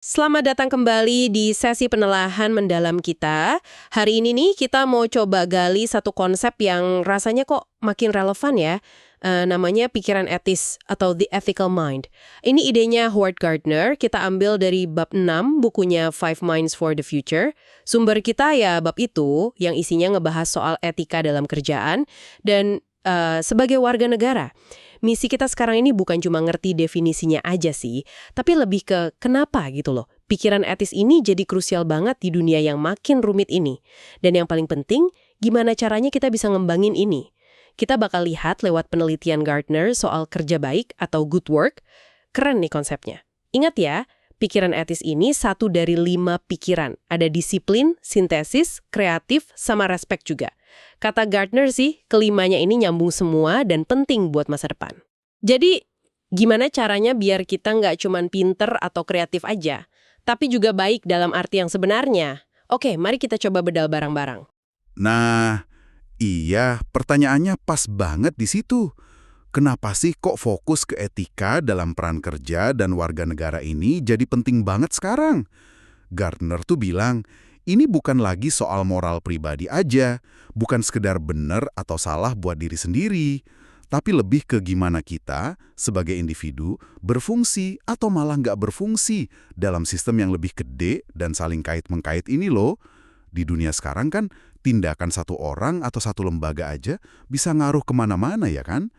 Selamat datang kembali di sesi penelahan mendalam kita. Hari ini nih kita mau coba gali satu konsep yang rasanya kok makin relevan ya. Namanya pikiran etis atau the ethical mind. Ini idenya Howard Gardner, kita ambil dari bab 6 bukunya Five Minds for the Future. Sumber kita ya bab itu yang isinya ngebahas soal etika dalam kerjaan dan sebagai warga negara. Misi kita sekarang ini bukan cuma ngerti definisinya aja sih, tapi lebih ke kenapa gitu loh. Pikiran etis ini jadi krusial banget di dunia yang makin rumit ini. Dan yang paling penting, gimana caranya kita bisa ngembangin ini. Kita bakal lihat lewat penelitian Gardner soal kerja baik atau good work. Keren nih konsepnya. Ingat ya, pikiran etis ini satu dari 5 pikiran. Ada disiplin, sintesis, kreatif, sama respect juga. Kata Gardner sih, kelimanya ini nyambung semua dan penting buat masa depan. Jadi, gimana caranya biar kita nggak cuman pinter atau kreatif aja, tapi juga baik dalam arti yang sebenarnya? Oke, mari kita coba bedal bareng-bareng. Nah, iya, pertanyaannya pas banget di situ. Kenapa sih kok fokus ke etika dalam peran kerja dan warga negara ini jadi penting banget sekarang? Gardner tuh bilang, ini bukan lagi soal moral pribadi aja, bukan sekedar benar atau salah buat diri sendiri, tapi lebih ke gimana kita, sebagai individu, berfungsi atau malah nggak berfungsi dalam sistem yang lebih gede dan saling kait-mengkait ini loh. Di dunia sekarang kan, tindakan satu orang atau satu lembaga aja bisa ngaruh kemana-mana ya kan?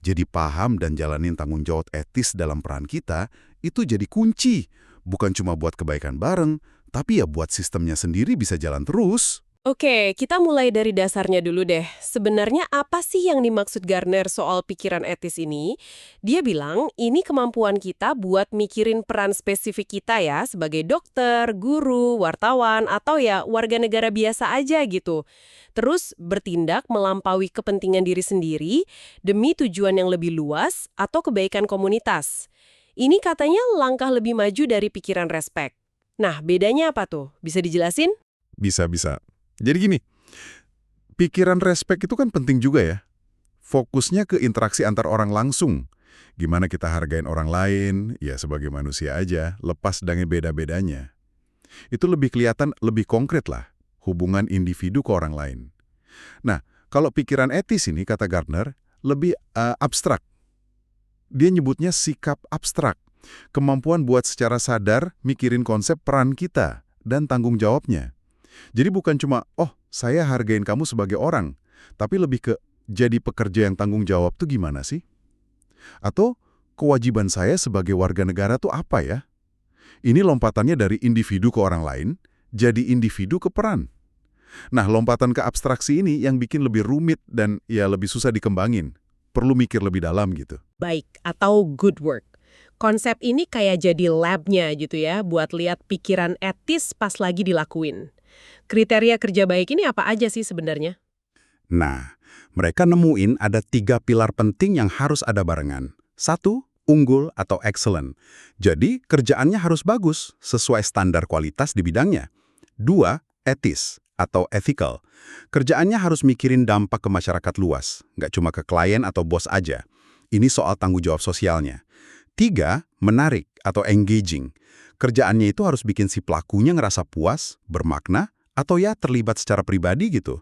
Jadi paham dan jalanin tanggung jawab etis dalam peran kita, itu jadi kunci. Bukan cuma buat kebaikan bareng, tapi ya buat sistemnya sendiri bisa jalan terus. Oke, kita mulai dari dasarnya dulu deh. Sebenarnya apa sih yang dimaksud Gardner soal pikiran etis ini? Dia bilang ini kemampuan kita buat mikirin peran spesifik kita ya, sebagai dokter, guru, wartawan, atau ya warga negara biasa aja gitu. Terus bertindak melampaui kepentingan diri sendiri demi tujuan yang lebih luas atau kebaikan komunitas. Ini katanya langkah lebih maju dari pikiran respect. Nah, bedanya apa tuh? Bisa dijelasin? Bisa-bisa. Jadi gini, pikiran respect itu kan penting juga ya. Fokusnya ke interaksi antar orang langsung. Gimana kita hargain orang lain, ya sebagai manusia aja, lepas dengan beda-bedanya. Itu lebih kelihatan, lebih konkret lah, hubungan individu ke orang lain. Nah, kalau pikiran etis ini, kata Gardner, lebih abstrak. Dia nyebutnya sikap abstrak. Kemampuan buat secara sadar mikirin konsep peran kita dan tanggung jawabnya. Jadi bukan cuma, oh saya hargain kamu sebagai orang, tapi lebih ke jadi pekerja yang tanggung jawab tuh gimana sih? Atau kewajiban saya sebagai warga negara tuh apa ya? Ini lompatannya dari individu ke orang lain, jadi individu ke peran. Nah, lompatan ke abstraksi ini yang bikin lebih rumit dan ya lebih susah dikembangin. Perlu mikir lebih dalam gitu. Baik atau good work. Konsep ini kayak jadi labnya gitu ya, buat lihat pikiran etis pas lagi dilakuin. Kriteria kerja baik ini apa aja sih sebenarnya? Nah, mereka nemuin ada 3 pilar penting yang harus ada barengan. 1, unggul atau excellent. Jadi, kerjaannya harus bagus, sesuai standar kualitas di bidangnya. 2, etis atau ethical. Kerjaannya harus mikirin dampak ke masyarakat luas, nggak cuma ke klien atau bos aja. Ini soal tanggung jawab sosialnya. 3, menarik atau engaging. Kerjaannya itu harus bikin si pelakunya ngerasa puas, bermakna, atau ya terlibat secara pribadi gitu.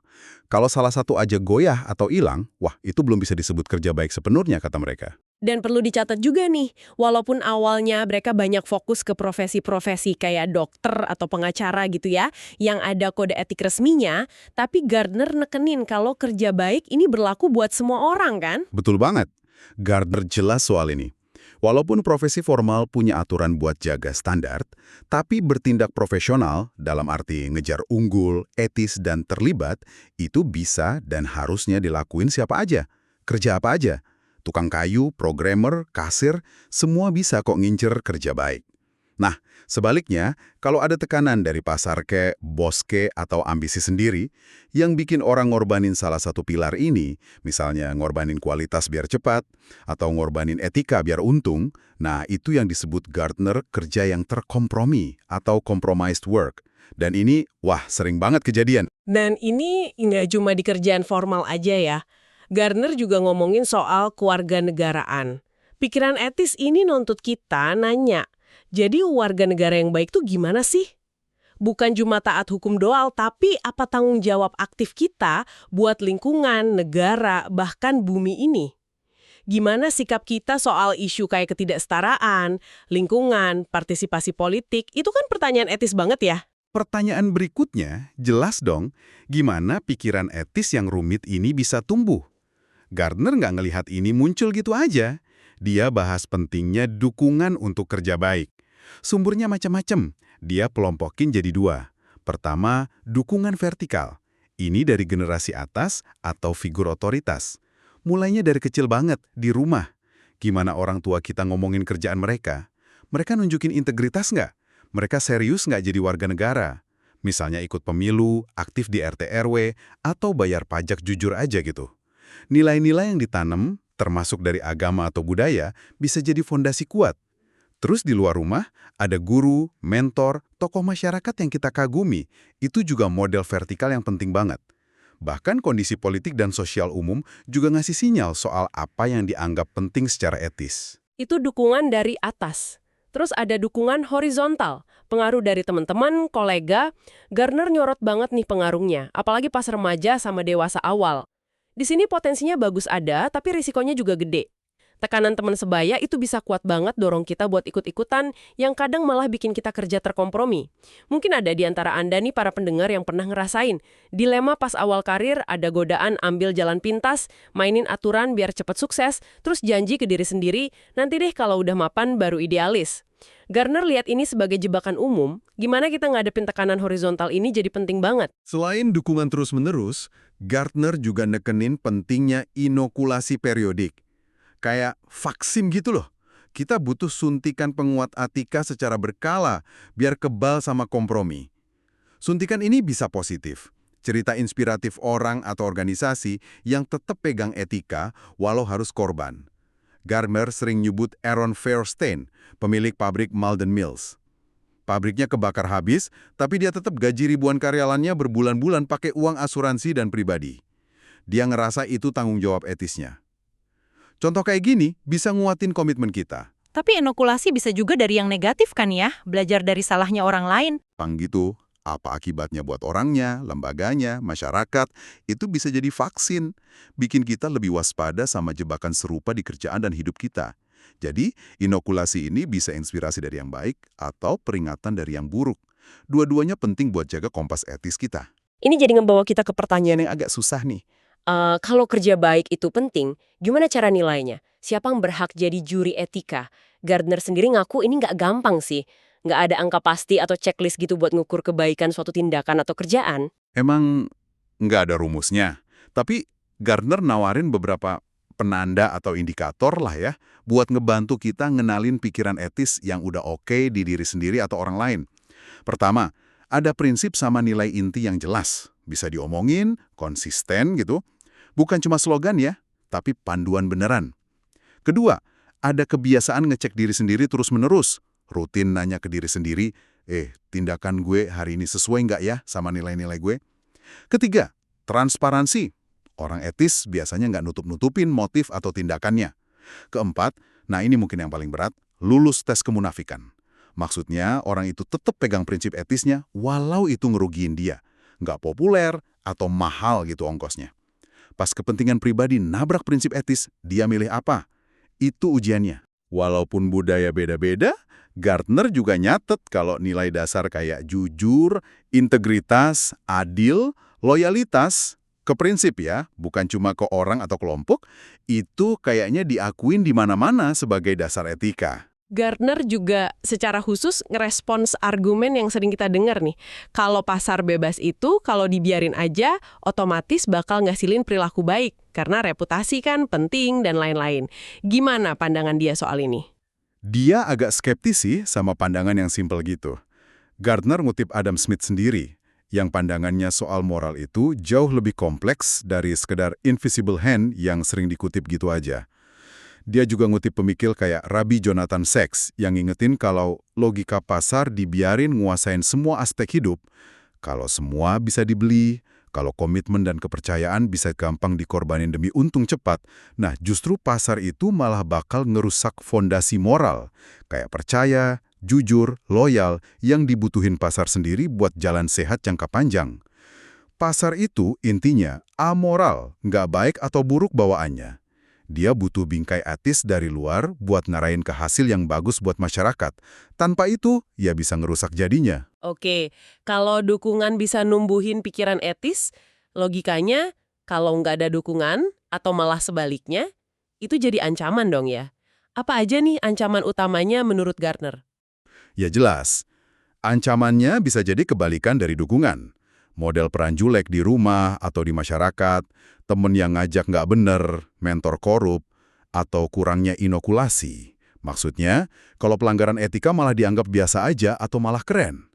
Kalau salah satu aja goyah atau hilang, wah itu belum bisa disebut kerja baik sepenuhnya kata mereka. Dan perlu dicatat juga nih, walaupun awalnya mereka banyak fokus ke profesi-profesi kayak dokter atau pengacara gitu ya, yang ada kode etik resminya, tapi Gardner nekenin kalau kerja baik ini berlaku buat semua orang kan? Betul banget. Gardner jelas soal ini. Walaupun profesi formal punya aturan buat jaga standar, tapi bertindak profesional dalam arti ngejar unggul, etis, dan terlibat, itu bisa dan harusnya dilakuin siapa aja. Kerja apa aja. Tukang kayu, programmer, kasir, semua bisa kok ngincer kerja baik. Nah, sebaliknya, kalau ada tekanan dari pasar bos atau ambisi sendiri, yang bikin orang ngorbanin salah satu pilar ini, misalnya ngorbanin kualitas biar cepat, atau ngorbanin etika biar untung, nah itu yang disebut Gardner kerja yang terkompromi atau compromised work. Dan ini, wah sering banget kejadian. Dan ini nggak cuma di kerjaan formal aja ya. Gardner juga ngomongin soal kewarganegaraan. Pikiran etis ini nuntut kita nanya, Jadi warga negara yang baik tuh gimana sih? Bukan cuma taat hukum doang, tapi apa tanggung jawab aktif kita buat lingkungan, negara, bahkan bumi ini? Gimana sikap kita soal isu kayak ketidaksetaraan, lingkungan, partisipasi politik, itu kan pertanyaan etis banget ya? Pertanyaan berikutnya, jelas dong, gimana pikiran etis yang rumit ini bisa tumbuh? Gardner nggak ngelihat ini muncul gitu aja. Dia bahas pentingnya dukungan untuk kerja baik. Sumbernya macam-macam. Dia pelompokin jadi dua. Pertama, dukungan vertikal. Ini dari generasi atas atau figur otoritas. Mulainya dari kecil banget, di rumah. Gimana orang tua kita ngomongin kerjaan mereka? Mereka nunjukin integritas nggak? Mereka serius nggak jadi warga negara? Misalnya ikut pemilu, aktif di RT RW, atau bayar pajak jujur aja gitu. Nilai-nilai yang ditanam, termasuk dari agama atau budaya, bisa jadi fondasi kuat. Terus di luar rumah, ada guru, mentor, tokoh masyarakat yang kita kagumi. Itu juga model vertikal yang penting banget. Bahkan kondisi politik dan sosial umum juga ngasih sinyal soal apa yang dianggap penting secara etis. Itu dukungan dari atas. Terus ada dukungan horizontal, pengaruh dari teman-teman, kolega. Gardner nyorot banget nih pengaruhnya, apalagi pas remaja sama dewasa awal. Di sini potensinya bagus ada, tapi risikonya juga gede. Tekanan teman sebaya itu bisa kuat banget dorong kita buat ikut-ikutan, yang kadang malah bikin kita kerja terkompromi. Mungkin ada di antara Anda nih para pendengar yang pernah ngerasain. Dilema pas awal karir, ada godaan ambil jalan pintas, mainin aturan biar cepat sukses, terus janji ke diri sendiri, nanti deh kalau udah mapan baru idealis. Gardner lihat ini sebagai jebakan umum, gimana kita ngadepin tekanan horizontal ini jadi penting banget. Selain dukungan terus-menerus, Gardner juga nekenin pentingnya inokulasi periodik. Kayak vaksin gitu loh. Kita butuh suntikan penguat etika secara berkala biar kebal sama kompromi. Suntikan ini bisa positif. Cerita inspiratif orang atau organisasi yang tetap pegang etika walau harus korban. Gardner sering nyebut Aaron Fairstein, pemilik pabrik Malden Mills. Pabriknya kebakar habis, tapi dia tetap gaji ribuan karyawannya berbulan-bulan pakai uang asuransi dan pribadi. Dia ngerasa itu tanggung jawab etisnya. Contoh kayak gini bisa nguatin komitmen kita. Tapi inokulasi bisa juga dari yang negatif kan ya? Belajar dari salahnya orang lain. Gitu, apa akibatnya buat orangnya, lembaganya, masyarakat, itu bisa jadi vaksin. Bikin kita lebih waspada sama jebakan serupa di kerjaan dan hidup kita. Jadi, inokulasi ini bisa inspirasi dari yang baik atau peringatan dari yang buruk. Dua-duanya penting buat jaga kompas etis kita. Ini jadi ngebawa kita ke pertanyaan Yang agak susah nih. kalau kerja baik itu penting, gimana cara nilainya? Siapa yang berhak jadi juri etika? Gardner sendiri ngaku ini nggak gampang sih. Nggak ada angka pasti atau checklist gitu buat ngukur kebaikan suatu tindakan atau kerjaan. Emang nggak ada rumusnya. Tapi Gardner nawarin beberapa penanda atau indikator lah ya, buat ngebantu kita ngenalin pikiran etis yang udah oke di diri sendiri atau orang lain. Pertama, ada prinsip sama nilai inti yang jelas. Bisa diomongin, konsisten gitu. Bukan cuma slogan ya, tapi panduan beneran. Kedua, ada kebiasaan ngecek diri sendiri terus-menerus. Rutin nanya ke diri sendiri, tindakan gue hari ini sesuai nggak ya sama nilai-nilai gue? Ketiga, transparansi. Orang etis biasanya nggak nutup-nutupin motif atau tindakannya. Keempat, nah ini mungkin yang paling berat, lulus tes kemunafikan. Maksudnya orang itu tetap pegang prinsip etisnya walau itu ngerugiin dia. Nggak populer atau mahal gitu ongkosnya. Pas kepentingan pribadi nabrak prinsip etis, dia milih apa? Itu ujiannya. Walaupun budaya beda-beda, Gardner juga nyatet kalau nilai dasar kayak jujur, integritas, adil, loyalitas, ke prinsip ya, bukan cuma ke orang atau kelompok, itu kayaknya diakuin di mana-mana sebagai dasar etika. Gardner juga secara khusus ngerespons argumen yang sering kita dengar nih. Kalau pasar bebas itu, kalau dibiarin aja, otomatis bakal ngasilin perilaku baik. Karena reputasi kan penting dan lain-lain. Gimana pandangan dia soal ini? Dia agak skeptis sih sama pandangan yang simpel gitu. Gardner ngutip Adam Smith sendiri, yang pandangannya soal moral itu jauh lebih kompleks dari sekedar invisible hand yang sering dikutip gitu aja. Dia juga ngutip pemikir kayak Rabbi Jonathan Sacks yang ngingetin kalau logika pasar dibiarin nguasain semua aspek hidup. Kalau semua bisa dibeli, kalau komitmen dan kepercayaan bisa gampang dikorbanin demi untung cepat, nah justru pasar itu malah bakal ngerusak fondasi moral, kayak percaya, jujur, loyal, yang dibutuhin pasar sendiri buat jalan sehat jangka panjang. Pasar itu intinya amoral, nggak baik atau buruk bawaannya. Dia butuh bingkai etis dari luar buat ngarahin ke hasil yang bagus buat masyarakat. Tanpa itu, ya bisa ngerusak jadinya. Oke, kalau dukungan bisa numbuhin pikiran etis, logikanya kalau nggak ada dukungan atau malah sebaliknya, itu jadi ancaman dong ya. Apa aja nih ancaman utamanya menurut Gardner? Ya jelas, ancamannya bisa jadi kebalikan dari dukungan. Model peran julek di rumah atau di masyarakat, temen yang ngajak nggak bener, mentor korup, atau kurangnya inokulasi. Maksudnya, kalau pelanggaran etika malah dianggap biasa aja atau malah keren.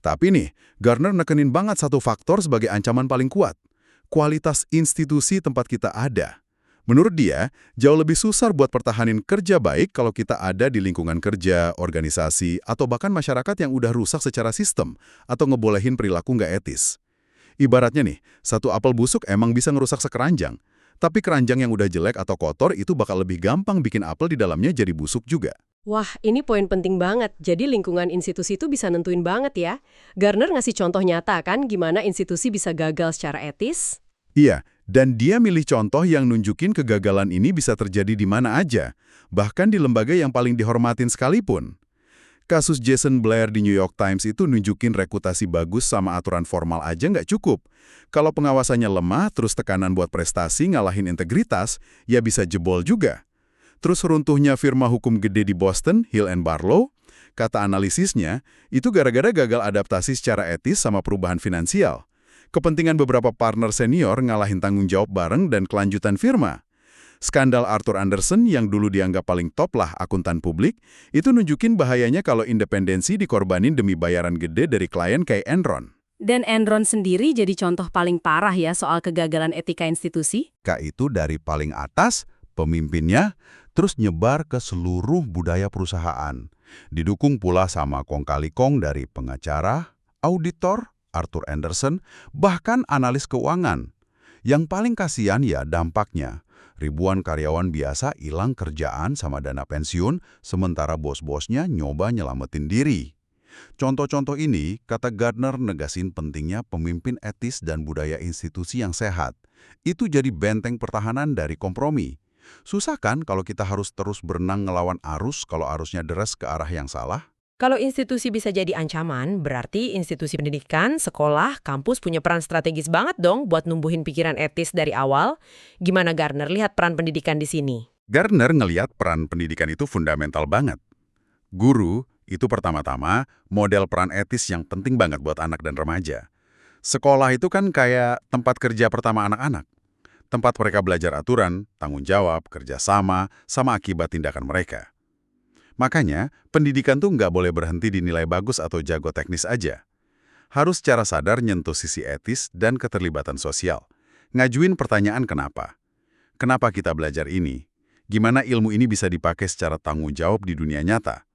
Tapi nih, Gardner nekenin banget satu faktor sebagai ancaman paling kuat. Kualitas institusi tempat kita ada. Menurut dia, jauh lebih susah buat pertahanin kerja baik kalau kita ada di lingkungan kerja, organisasi, atau bahkan masyarakat yang udah rusak secara sistem atau ngebolehin perilaku nggak etis. Ibaratnya nih, satu apel busuk emang bisa ngerusak sekeranjang, tapi keranjang yang udah jelek atau kotor itu bakal lebih gampang bikin apel di dalamnya jadi busuk juga. Wah, ini poin penting banget. Jadi lingkungan institusi itu bisa nentuin banget ya. Gardner ngasih contoh nyata kan gimana institusi bisa gagal secara etis? Iya, dan dia milih contoh yang nunjukin kegagalan ini bisa terjadi di mana aja, bahkan di lembaga yang paling dihormatin sekalipun. Kasus Jason Blair di New York Times itu nunjukin reputasi bagus sama aturan formal aja nggak cukup. Kalau pengawasannya lemah, terus tekanan buat prestasi ngalahin integritas, ya bisa jebol juga. Terus runtuhnya firma hukum gede di Boston, Hill & Barlow, kata analisisnya, itu gara-gara gagal adaptasi secara etis sama perubahan finansial. Kepentingan beberapa partner senior ngalahin tanggung jawab bareng dan kelanjutan firma. Skandal Arthur Andersen yang dulu dianggap paling top lah akuntan publik, itu nunjukin bahayanya kalau independensi dikorbanin demi bayaran gede dari klien kayak Enron. Dan Enron sendiri jadi contoh paling parah ya soal kegagalan etika institusi? Itu dari paling atas, pemimpinnya, terus nyebar ke seluruh budaya perusahaan. Didukung pula sama kong kali kong dari pengacara, auditor, Arthur Andersen, bahkan analis keuangan. Yang paling kasihan ya dampaknya. Ribuan karyawan biasa hilang kerjaan sama dana pensiun, sementara bos-bosnya nyoba nyelamatin diri. Contoh-contoh ini, kata Gardner negasin pentingnya pemimpin etis dan budaya institusi yang sehat. Itu jadi benteng pertahanan dari kompromi. Susah kan kalau kita harus terus berenang ngelawan arus kalau arusnya deras ke arah yang salah? Kalau institusi bisa jadi ancaman, berarti institusi pendidikan, sekolah, kampus punya peran strategis banget dong buat numbuhin pikiran etis dari awal. Gimana Gardner lihat peran pendidikan di sini? Gardner ngeliat peran pendidikan itu fundamental banget. Guru itu pertama-tama model peran etis yang penting banget buat anak dan remaja. Sekolah itu kan kayak tempat kerja pertama anak-anak. Tempat mereka belajar aturan, tanggung jawab, kerjasama, sama akibat tindakan mereka. Makanya, pendidikan tuh nggak boleh berhenti di nilai bagus atau jago teknis aja. Harus secara sadar nyentuh sisi etis dan keterlibatan sosial. Ngajuin pertanyaan kenapa. Kenapa kita belajar ini? Gimana ilmu ini bisa dipakai secara tanggung jawab di dunia nyata?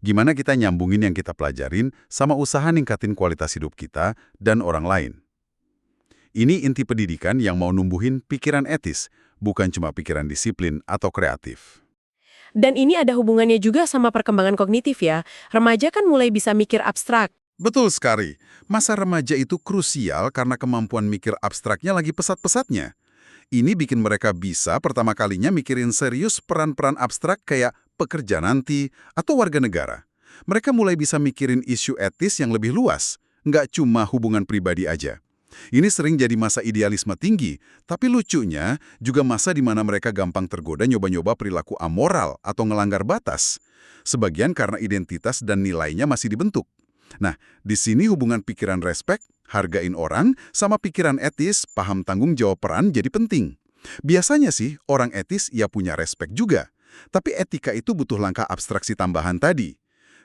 Gimana kita nyambungin yang kita pelajarin sama usaha ningkatin kualitas hidup kita dan orang lain? Ini inti pendidikan yang mau numbuhin pikiran etis, bukan cuma pikiran disiplin atau kreatif. Dan ini ada hubungannya juga sama perkembangan kognitif ya. Remaja kan mulai bisa mikir abstrak. Betul sekali. Masa remaja itu krusial karena kemampuan mikir abstraknya lagi pesat-pesatnya. Ini bikin mereka bisa pertama kalinya mikirin serius peran-peran abstrak kayak pekerja nanti atau warga negara. Mereka mulai bisa mikirin isu etis yang lebih luas, nggak cuma hubungan pribadi aja. Ini sering jadi masa idealisme tinggi, tapi lucunya juga masa di mana mereka gampang tergoda nyoba-nyoba perilaku amoral atau ngelanggar batas. Sebagian karena identitas dan nilainya masih dibentuk. Nah, di sini hubungan pikiran respek, hargain orang, sama pikiran etis, paham tanggung jawab peran jadi penting. Biasanya sih, orang etis ya punya respek juga. Tapi etika itu butuh langkah abstraksi tambahan tadi.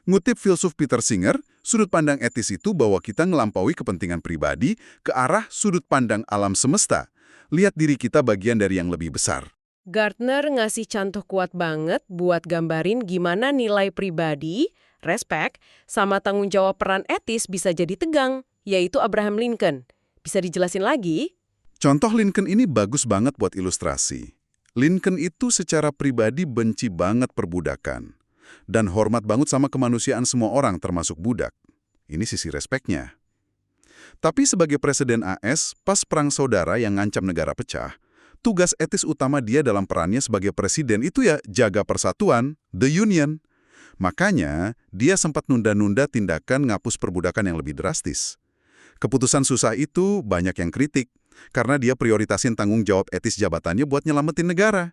Ngutip filsuf Peter Singer, sudut pandang etis itu bahwa kita ngelampaui kepentingan pribadi ke arah sudut pandang alam semesta. Lihat diri kita bagian dari yang lebih besar. Gardner ngasih contoh kuat banget buat gambarin gimana nilai pribadi, respek, sama tanggung jawab peran etis bisa jadi tegang, yaitu Abraham Lincoln. Bisa dijelasin lagi? Contoh Lincoln ini bagus banget buat ilustrasi. Lincoln itu secara pribadi benci banget perbudakan. Dan hormat banget sama kemanusiaan semua orang, termasuk budak. Ini sisi respeknya. Tapi sebagai presiden AS, pas perang saudara yang ngancam negara pecah, tugas etis utama dia dalam perannya sebagai presiden itu ya jaga persatuan, the union. Makanya, dia sempat nunda-nunda tindakan ngapus perbudakan yang lebih drastis. Keputusan susah itu banyak yang kritik, karena dia prioritasin tanggung jawab etis jabatannya buat nyelamatin negara.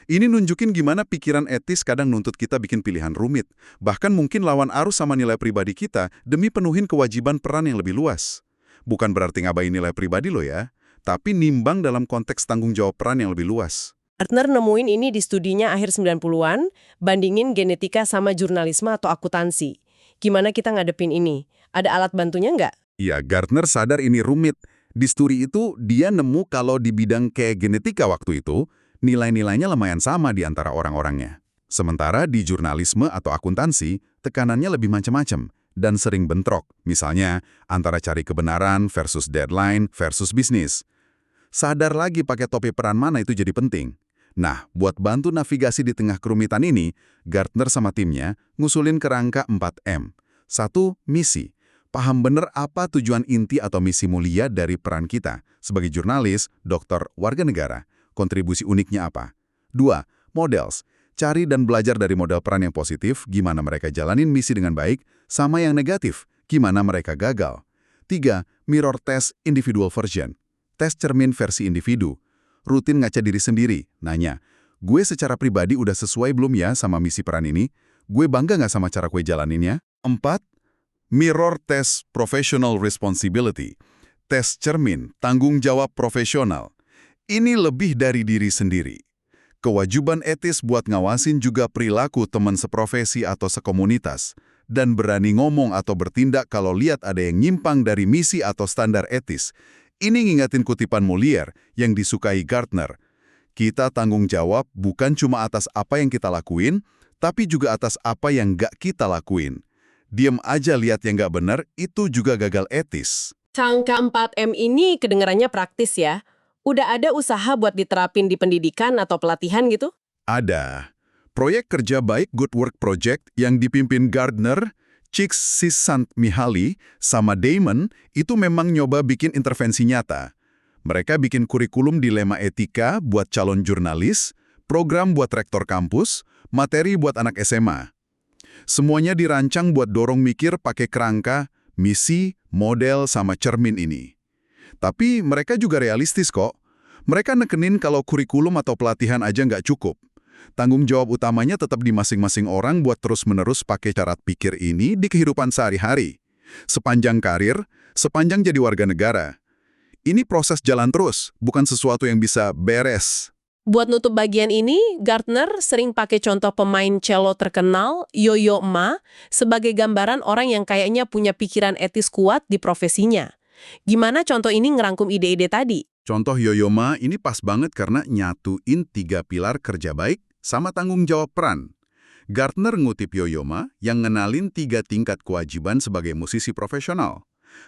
Ini nunjukin gimana pikiran etis kadang nuntut kita bikin pilihan rumit, bahkan mungkin lawan arus sama nilai pribadi kita demi penuhin kewajiban peran yang lebih luas. Bukan berarti ngabain nilai pribadi lo ya, tapi nimbang dalam konteks tanggung jawab peran yang lebih luas. Gardner nemuin ini di studinya akhir 90-an, bandingin genetika sama jurnalisme atau akuntansi. Gimana kita ngadepin ini? Ada alat bantunya nggak? Ya, Gardner sadar ini rumit. Di studi itu, dia nemu kalau di bidang kayak genetika waktu itu, nilai-nilainya lumayan sama di antara orang-orangnya. Sementara di jurnalisme atau akuntansi, tekanannya lebih macam-macam dan sering bentrok. Misalnya, antara cari kebenaran versus deadline versus bisnis. Sadar lagi pakai topi peran mana itu jadi penting. Nah, buat bantu navigasi di tengah kerumitan ini, Gardner sama timnya ngusulin kerangka 4M. 1. Misi. Paham bener apa tujuan inti atau misi mulia dari peran kita sebagai jurnalis, dokter, warga negara. Kontribusi uniknya apa? 2. Models. Cari dan belajar dari model peran yang positif, gimana mereka jalanin misi dengan baik, sama yang negatif, gimana mereka gagal. 3. Mirror test individual version. Tes cermin versi individu. Rutin ngaca diri sendiri, nanya, gue secara pribadi udah sesuai belum ya sama misi peran ini? Gue bangga nggak sama cara gue jalaninnya? 4. Mirror test professional responsibility. Tes cermin, tanggung jawab profesional. Ini lebih dari diri sendiri. Kewajiban etis buat ngawasin juga perilaku teman seprofesi atau sekomunitas. Dan berani ngomong atau bertindak kalau lihat ada yang nyimpang dari misi atau standar etis. Ini ngingatin kutipan Molière yang disukai Gardner. Kita tanggung jawab bukan cuma atas apa yang kita lakuin, tapi juga atas apa yang nggak kita lakuin. Diem aja lihat yang nggak benar, itu juga gagal etis. Angka 4M ini kedengarannya praktis ya. Udah ada usaha buat diterapin di pendidikan atau pelatihan gitu? Ada. Proyek Kerja Baik Good Work Project yang dipimpin Gardner, Csikszentmihalyi, sama Damon itu memang nyoba bikin intervensi nyata. Mereka bikin kurikulum dilema etika buat calon jurnalis, program buat rektor kampus, materi buat anak SMA. Semuanya dirancang buat dorong mikir pakai kerangka, misi, model, sama cermin ini. Tapi mereka juga realistis kok. Mereka nekenin kalau kurikulum atau pelatihan aja nggak cukup. Tanggung jawab utamanya tetap di masing-masing orang buat terus-menerus pakai cara pikir ini di kehidupan sehari-hari. Sepanjang karir, sepanjang jadi warga negara. Ini proses jalan terus, bukan sesuatu yang bisa beres. Buat nutup bagian ini, Gardner sering pakai contoh pemain cello terkenal, Yo-Yo Ma, sebagai gambaran orang yang kayaknya punya pikiran etis kuat di profesinya. Gimana contoh ini ngerangkum ide-ide tadi? Contoh Yo-Yo Ma ini pas banget karena nyatuin 3 pilar kerja baik sama tanggung jawab peran. Gardner ngutip Yo-Yo Ma yang ngenalin 3 tingkat kewajiban sebagai musisi profesional.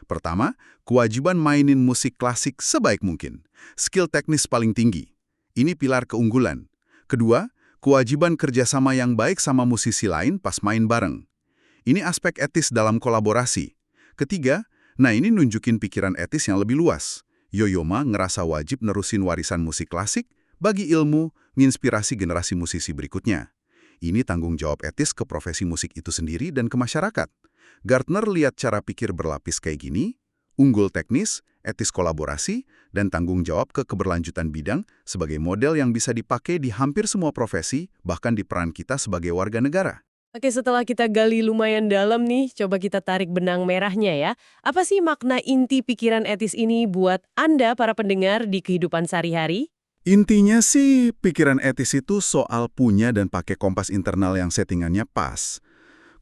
Pertama, kewajiban mainin musik klasik sebaik mungkin. Skill teknis paling tinggi. Ini pilar keunggulan. Kedua, kewajiban kerjasama yang baik sama musisi lain pas main bareng. Ini aspek etis dalam kolaborasi. Ketiga, nah ini nunjukin pikiran etis yang lebih luas. Yo-Yo Ma ngerasa wajib nerusin warisan musik klasik, bagi ilmu, nginspirasi generasi musisi berikutnya. Ini tanggung jawab etis ke profesi musik itu sendiri dan ke masyarakat. Gardner lihat cara pikir berlapis kayak gini, unggul teknis, etis kolaborasi, dan tanggung jawab ke keberlanjutan bidang sebagai model yang bisa dipakai di hampir semua profesi, bahkan di peran kita sebagai warga negara. Oke, setelah kita gali lumayan dalam nih, coba kita tarik benang merahnya ya. Apa sih makna inti pikiran etis ini buat Anda, para pendengar, di kehidupan sehari-hari? Intinya sih, pikiran etis itu soal punya dan pakai kompas internal yang settingannya pas.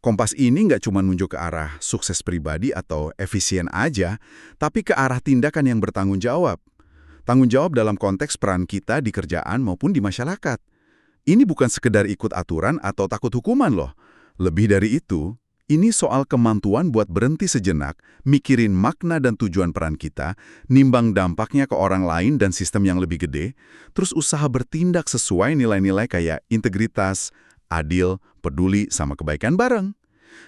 Kompas ini nggak cuma nunjuk ke arah sukses pribadi atau efisien aja, tapi ke arah tindakan yang bertanggung jawab. Tanggung jawab dalam konteks peran kita di kerjaan maupun di masyarakat. Ini bukan sekedar ikut aturan atau takut hukuman loh. Lebih dari itu, ini soal kemampuan buat berhenti sejenak, mikirin makna dan tujuan peran kita, nimbang dampaknya ke orang lain dan sistem yang lebih gede, terus usaha bertindak sesuai nilai-nilai kayak integritas, adil, peduli sama kebaikan bareng.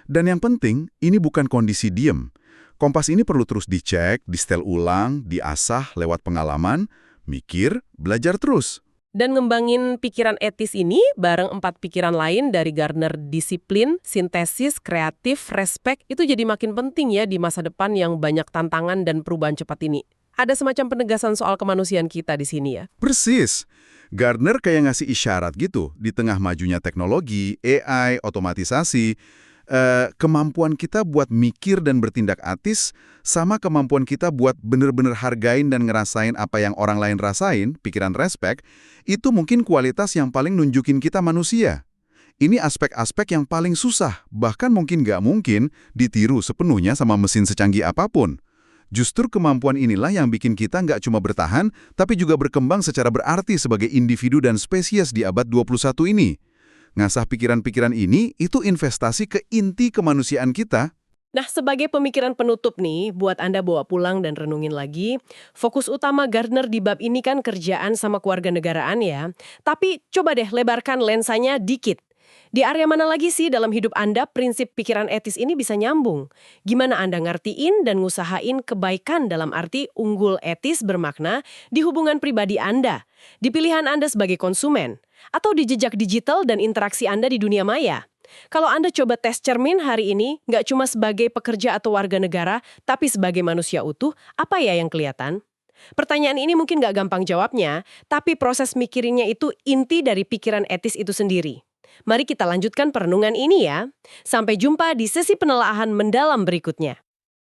Dan yang penting, ini bukan kondisi diem. Kompas ini perlu terus dicek, disetel ulang, diasah lewat pengalaman, mikir, belajar terus. Dan ngembangin pikiran etis ini bareng 4 pikiran lain dari Gardner, disiplin, sintesis, kreatif, respek, itu jadi makin penting ya di masa depan yang banyak tantangan dan perubahan cepat ini. Ada semacam penegasan soal kemanusiaan kita di sini ya. Persis. Gardner kayak ngasih isyarat gitu, di tengah majunya teknologi, AI, otomatisasi, kemampuan kita buat mikir dan bertindak etis, sama kemampuan kita buat bener-bener hargain dan ngerasain apa yang orang lain rasain, pikiran respect, itu mungkin kualitas yang paling nunjukin kita manusia. Ini aspek-aspek yang paling susah, bahkan mungkin nggak mungkin ditiru sepenuhnya sama mesin secanggih apapun. Justru kemampuan inilah yang bikin kita nggak cuma bertahan, tapi juga berkembang secara berarti sebagai individu dan spesies di abad 21 ini. Ngasah pikiran-pikiran ini, itu investasi ke inti kemanusiaan kita. Nah, sebagai pemikiran penutup nih, buat Anda bawa pulang dan renungin lagi, fokus utama Gardner di bab ini kan kerjaan sama kewarganegaraan ya. Tapi coba deh lebarkan lensanya dikit. Di area mana lagi sih dalam hidup Anda prinsip pikiran etis ini bisa nyambung? Gimana Anda ngertiin dan ngusahain kebaikan dalam arti unggul etis bermakna di hubungan pribadi Anda, di pilihan Anda sebagai konsumen, atau di jejak digital dan interaksi Anda di dunia maya? Kalau Anda coba tes cermin hari ini, nggak cuma sebagai pekerja atau warga negara, tapi sebagai manusia utuh, apa ya yang kelihatan? Pertanyaan ini mungkin nggak gampang jawabnya, tapi proses mikirinnya itu inti dari pikiran etis itu sendiri. Mari kita lanjutkan perenungan ini ya. Sampai jumpa di sesi penelaahan mendalam berikutnya.